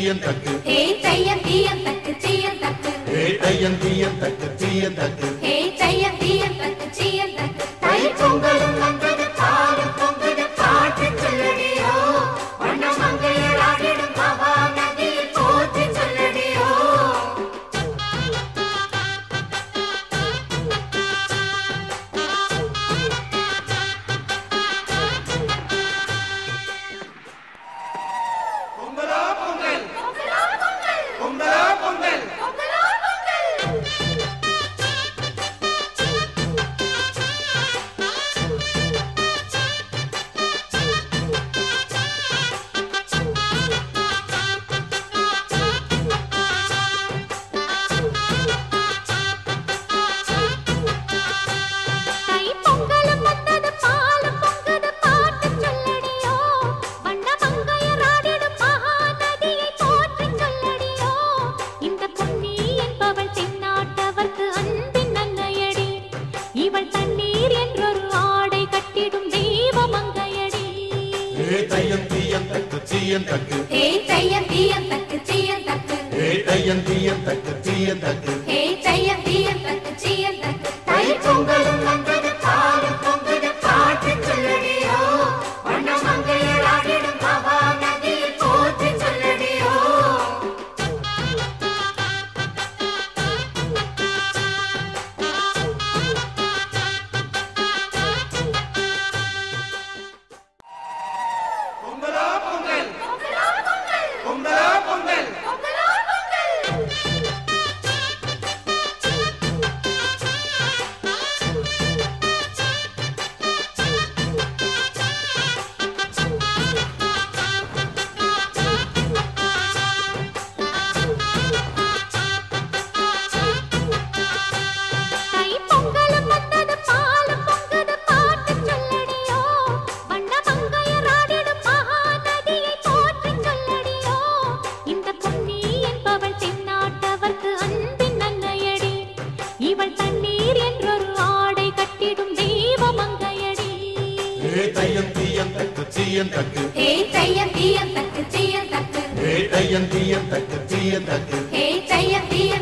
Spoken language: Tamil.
தீயன் தக்கு ஹே தையன் தீயன் தக்கு சீயன் தக்கு ஹே தையன் தீயன் தக்கு தீயன் தக்கு ஹே தையன் தீயன் தக்கு சீயன் தக்கு தை பொங்கலும் வந்தது பாலும் பொங்குது பாட்டு சொல்லடியோ வண்ண மங்கையர் ஆடிடும் மகா நதியை போற்றி சொல்லடியோ தீயன் தக்கு ஹே தையன் தீயன் தக்கு சீயன் தக்கு ஹே தையன் தீயன் தக்கு தீயன் தக்கு ஹே தையன் தீயன் தக்கு சீயன் தக்கு தை பொங்கலும் வந்தது பாலும் பொங்குது பாட்டு சொல்லடியோ வண்ண மங்கையர் ஆடிடும் மகா நதியை போற்றி சொல்லடியோ தீயன் தக்கு ஹே தையன் தீயன் தக்கு சீயன் தக்கு ஹே தையன் தீயன் தக்கு தீயன் தக்கு ஹே தையன் தீயன்